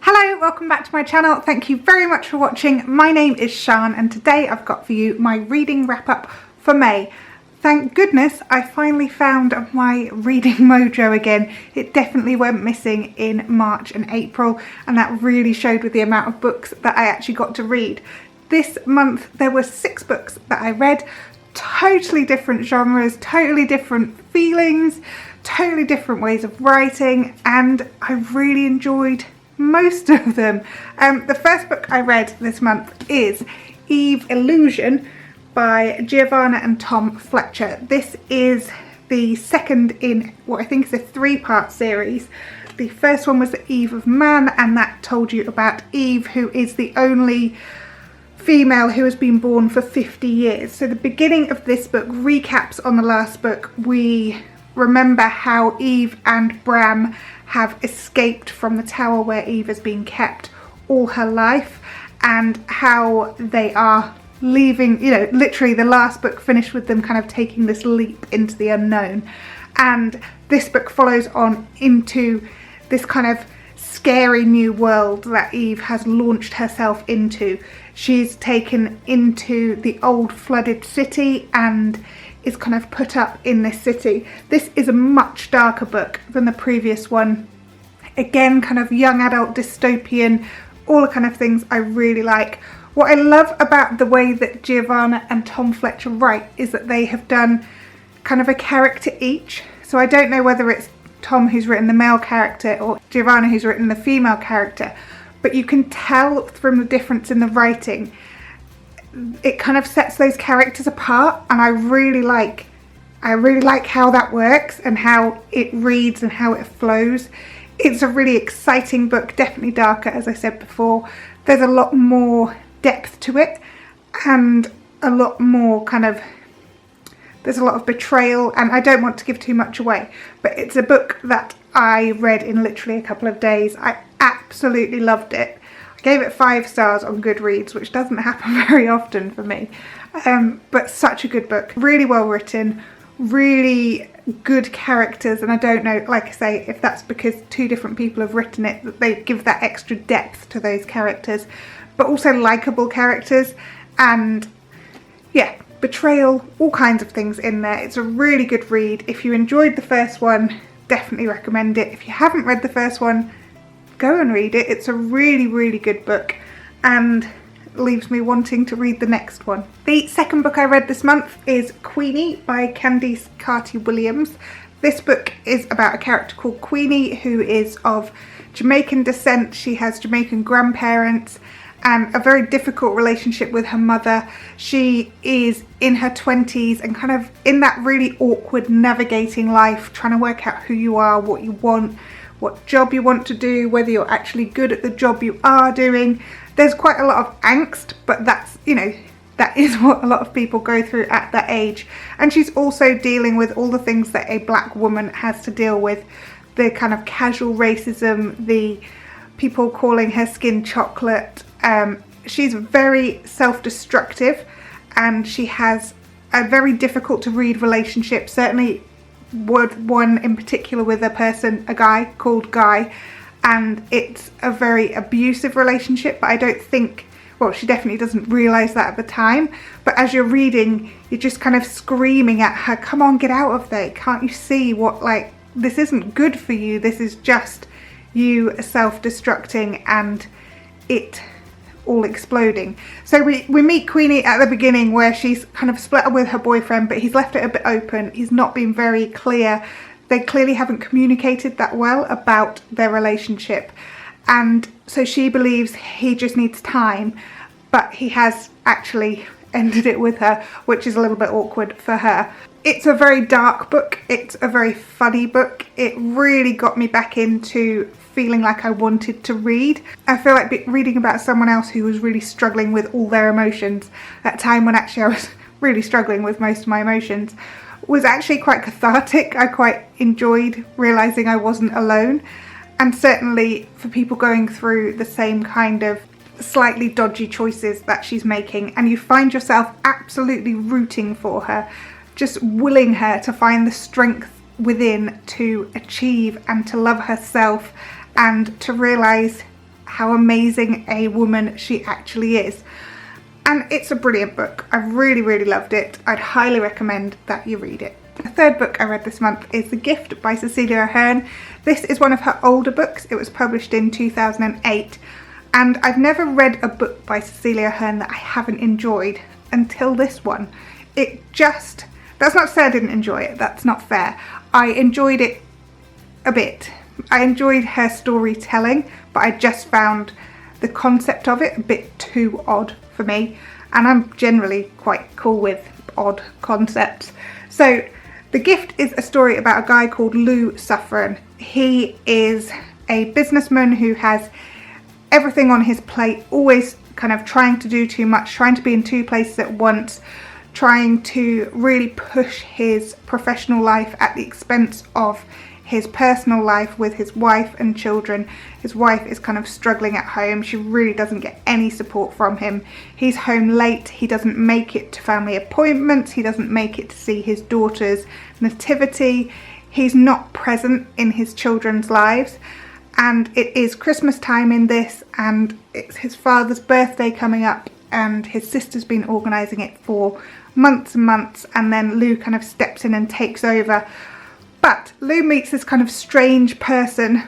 Hello, welcome back to my channel. Thank you very much for watching. My name is Sian and today I've got for you my reading wrap up for May. Thank goodness I finally found my reading mojo again. It definitely went missing in March and April, and that really showed with the amount of books that I actually got to read. This month there were 6 books that I read, totally different genres, totally different feelings, totally different ways of writing, and I really enjoyed most of them. The first book I read this month is Eve Illusion by Giovanna and Tom Fletcher. This is the second in what I think is a 3-part series. The first one was The Eve of Man, and that told you about Eve, who is the only female who has been born for 50 years. So the beginning of this book recaps on the last book. We remember how Eve and Bram have escaped from the tower where Eve has been kept all her life, and how they are leaving, you know, literally the last book finished with them kind of taking this leap into the unknown. And this book follows on into this kind of scary new world that Eve has launched herself into. She's taken into the old flooded city and is kind of put up in this city. This is a much darker book than the previous one. Again, kind of young adult dystopian, all the kind of things I really like. What I love about the way that Giovanna and Tom Fletcher write is that they have done kind of a character each. So I don't know whether it's Tom who's written the male character or Giovanna who's written the female character, but you can tell from the difference in the writing. It kind of sets those characters apart, and I really like how that works and how it reads and how it flows. It's a really exciting book, definitely darker, as I said before. There's a lot more depth to it, and a lot more there's a lot of betrayal, and I don't want to give too much away, but it's a book that I read in literally a couple of days. I absolutely loved it. Gave it 5 stars on Goodreads, which doesn't happen very often for me, but such a good book. Really well written, really good characters, and I don't know, like I say, if that's because 2 different people have written it, that they give that extra depth to those characters, but also likeable characters, and yeah, betrayal, all kinds of things in there. It's a really good read. If you enjoyed the first one, definitely recommend it. If you haven't read the first one, go and read it. It's a really, really good book and leaves me wanting to read the next one. The second book I read this month is Queenie by Carty-Williams. This book is about a character called Queenie who is of Jamaican descent. She has Jamaican grandparents and a very difficult relationship with her mother. She is in her 20s and kind of in that really awkward navigating life, trying to work out who you are, what you want, what job you want to do, whether you're actually good at the job you are doing. There's quite a lot of angst, but that's, you know, that is what a lot of people go through at that age. And she's also dealing with all the things that a black woman has to deal with. The kind of casual racism, the people calling her skin chocolate. She's very self-destructive, and she has a very difficult to read relationship, certainly one in particular with a guy called Guy, and it's a very abusive relationship, but I don't think, well, she definitely doesn't realise that at the time, but as you're reading, you're just kind of screaming at her, come on, get out of there, can't you see what, like, this isn't good for you, this is just you self-destructing and it all exploding. So we meet Queenie at the beginning where she's kind of split up with her boyfriend, but he's left it a bit open. He's not been very clear. They clearly haven't communicated that well about their relationship, and so she believes he just needs time, but he has actually ended it with her, which is a little bit awkward for her. It's a very dark book. It's a very funny book. It really got me back into feeling like I wanted to read. I feel like reading about someone else who was really struggling with all their emotions at a time when actually I was really struggling with most of my emotions was actually quite cathartic. I quite enjoyed realising I wasn't alone, and certainly for people going through the same kind of slightly dodgy choices that she's making, and you find yourself absolutely rooting for her, just willing her to find the strength within to achieve and to love herself and to realise how amazing a woman she actually is. And it's a brilliant book. I really loved it. I'd highly recommend that you read it. The third book I read this month is The Gift by Cecilia Ahern. This is one of her older books. It was published in 2008. And I've never read a book by Cecilia Ahern that I haven't enjoyed until this one. That's not to say I didn't enjoy it, that's not fair. I enjoyed it a bit. I enjoyed her storytelling, but I just found the concept of it a bit too odd for me. And I'm generally quite cool with odd concepts. So The Gift is a story about a guy called Lou Suffren. He is a businessman who has everything on his plate, always kind of trying to do too much, trying to be in two places at once, trying to really push his professional life at the expense of his personal life with his wife and children. His wife is kind of struggling at home. She really doesn't get any support from him. He's home late. He doesn't make it to family appointments. He doesn't make it to see his daughter's nativity. He's not present in his children's lives. And it is Christmas time in this, and it's his father's birthday coming up, and his sister's been organising it for months and months, and then Lou kind of steps in and takes over. But Lou meets this kind of strange person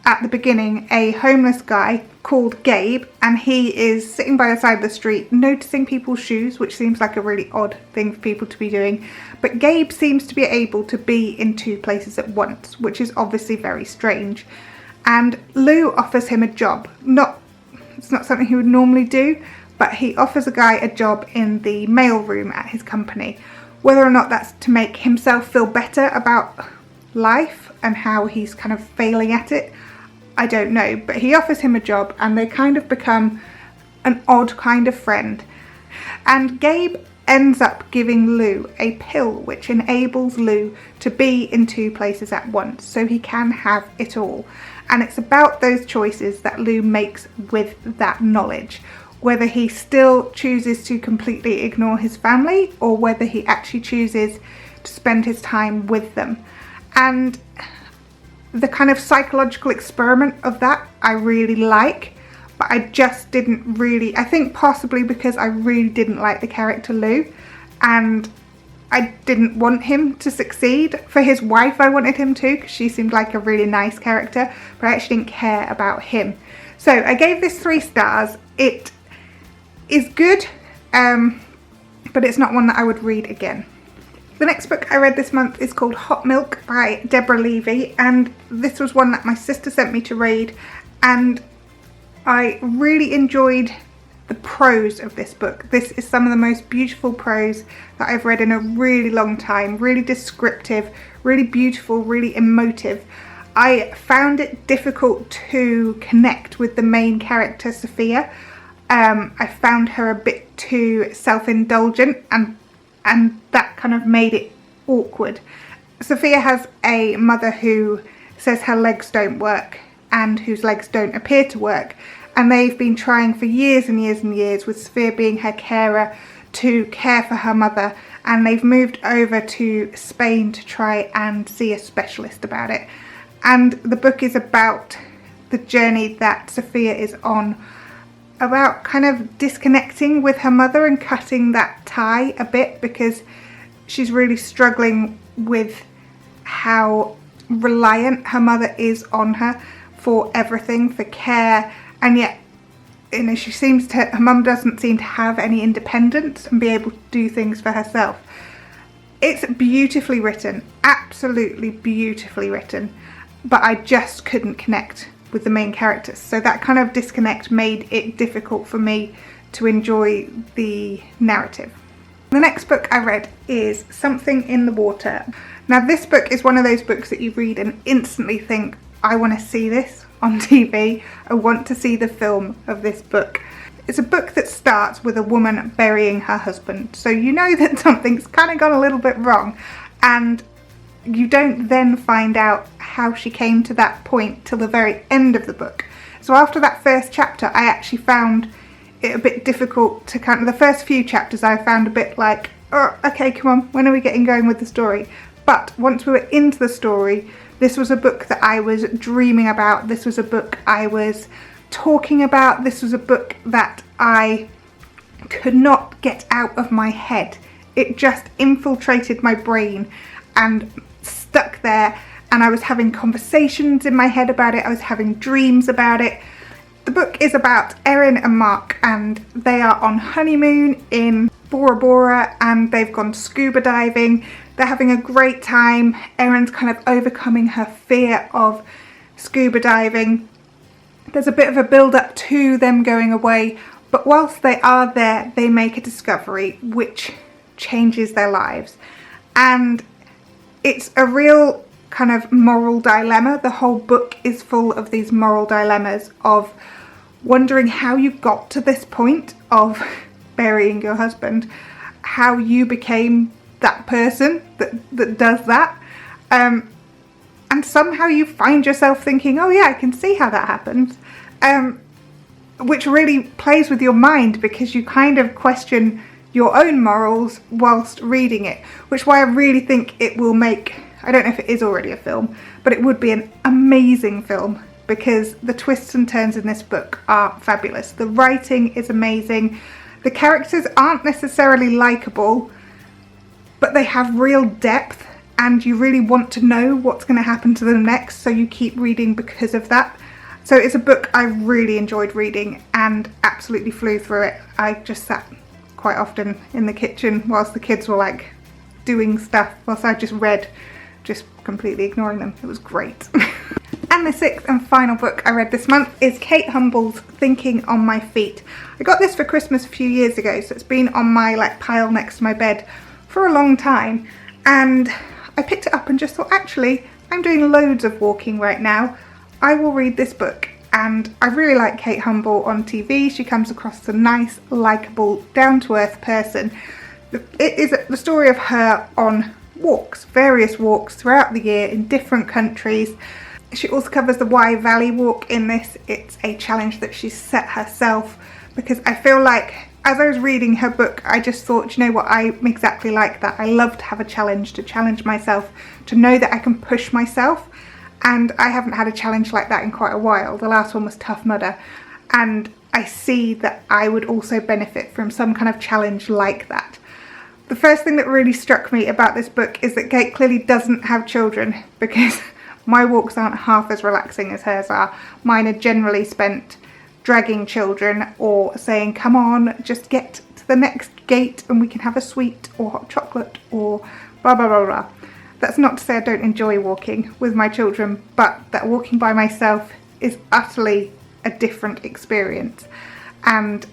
at the beginning, a homeless guy called Gabe, and he is sitting by the side of the street noticing people's shoes, which seems like a really odd thing for people to be doing. But Gabe seems to be able to be in two places at once, which is obviously very strange. And Lou offers him a job. It's not something he would normally do, but he offers a guy a job in the mail room at his company. Whether or not that's to make himself feel better about life and how he's kind of failing at it, I don't know. But he offers him a job, and they kind of become an odd kind of friend. And Gabe ends up giving Lou a pill which enables Lou to be in two places at once, so he can have it all. And it's about those choices that Lou makes with that knowledge, whether he still chooses to completely ignore his family or whether he actually chooses to spend his time with them. And the kind of psychological experiment of that I really like, but I just didn't really, I think possibly because I really didn't like the character Lou, and I didn't want him to succeed. For his wife I wanted him to, because she seemed like a really nice character, but I actually didn't care about him. So I gave this 3 stars. It is good, but it's not one that I would read again. The next book I read this month is called Hot Milk by Deborah Levy, and this was one that my sister sent me to read, and I really enjoyed the prose of this book. This is some of the most beautiful prose that I've read in a really long time. Really descriptive, really beautiful, really emotive. I found it difficult to connect with the main character, Sophia. I found her a bit too self-indulgent, and that kind of made it awkward. Sophia has a mother who says her legs don't work and whose legs don't appear to work, and they've been trying for years and years and years, with Sophia being her carer, to care for her mother, and they've moved over to Spain to try and see a specialist about it. And the book is about the journey that Sophia is on, about kind of disconnecting with her mother and cutting that tie a bit, because she's really struggling with how reliant her mother is on her for everything, for care, and yet, you know, her mum doesn't seem to have any independence and be able to do things for herself. It's beautifully written, absolutely beautifully written, but I just couldn't connect with the main characters. So that kind of disconnect made it difficult for me to enjoy the narrative. The next book I read is Something in the Water. Now this book is one of those books that you read and instantly think, I want to see this on TV. I want to see the film of this book. It's a book that starts with a woman burying her husband. So you know that something's kind of gone a little bit wrong, and you don't then find out how she came to that point till the very end of the book. So after that first chapter, I actually found it a bit difficult to the first few chapters I found a bit like, oh, okay, come on, when are we getting going with the story? But once we were into the story, this was a book that I was dreaming about. This was a book I was talking about. This was a book that I could not get out of my head. It just infiltrated my brain and stuck there, and I was having conversations in my head about it. I was having dreams about it. The book is about Erin and Mark, and they are on honeymoon in Bora Bora, and they've gone scuba diving. They're having a great time. Erin's kind of overcoming her fear of scuba diving. There's a bit of a build up to them going away, but whilst they are there, they make a discovery which changes their lives. And it's a real kind of moral dilemma. The whole book is full of these moral dilemmas of wondering how you got to this point of burying your husband, how you became that person that does that, and somehow you find yourself thinking, oh yeah, I can see how that happens, which really plays with your mind, because you kind of question your own morals whilst reading it, which is why I really think it will make, I don't know if it is already a film, but it would be an amazing film, because the twists and turns in this book are fabulous. The writing is amazing. The characters aren't necessarily likeable, but they have real depth, and you really want to know what's going to happen to them next, so you keep reading because of that. So it's a book I really enjoyed reading and absolutely flew through it. I just sat quite often in the kitchen whilst the kids were like doing stuff, whilst I just read, just completely ignoring them. It was great. And the sixth and final book I read this month is Kate Humble's Thinking on My Feet. I got this for Christmas a few years ago, so it's been on my like pile next to my bed for a long time, and I picked it up and just thought, actually, I'm doing loads of walking right now. I will read this book. And I really like Kate Humble on TV. She comes across as a nice, likeable, down-to-earth person. It is the story of her on walks, various walks throughout the year in different countries. She also covers the Wye Valley Walk in this. It's a challenge that she's set herself, because I feel like as I was reading her book, I just thought, you know what, I'm exactly like that. I love to have a challenge, to challenge myself, to know that I can push myself. And I haven't had a challenge like that in quite a while. The last one was Tough Mudder. And I see that I would also benefit from some kind of challenge like that. The first thing that really struck me about this book is that Kate clearly doesn't have children, because my walks aren't half as relaxing as hers are. Mine are generally spent dragging children or saying, come on, just get to the next gate and we can have a sweet or hot chocolate or blah, blah, blah, blah. That's not to say I don't enjoy walking with my children, but that walking by myself is utterly a different experience. And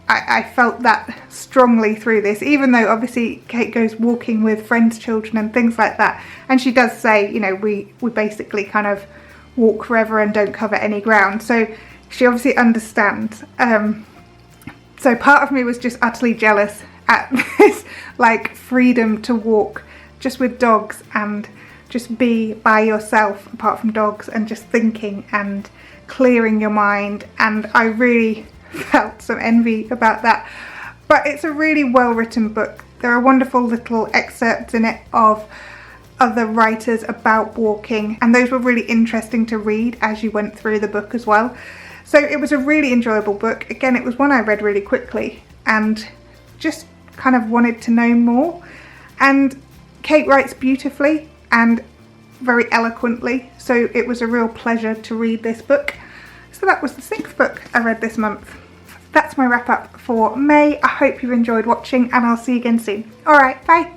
I felt that strongly through this, even though obviously Kate goes walking with friends' children and things like that. And she does say, you know, we basically kind of walk forever and don't cover any ground. So she obviously understands. So part of me was just utterly jealous at this like freedom to walk just with dogs and just be by yourself apart from dogs and just thinking and clearing your mind. And I really felt some envy about that. But it's a really well written book. There are wonderful little excerpts in it of other writers about walking, and those were really interesting to read as you went through the book as well. So it was a really enjoyable book. Again, it was one I read really quickly and just kind of wanted to know more. And Kate writes beautifully and very eloquently, so it was a real pleasure to read this book. So that was the sixth book I read this month. That's my wrap up for May. I hope you've enjoyed watching, and I'll see you again soon. Alright, bye!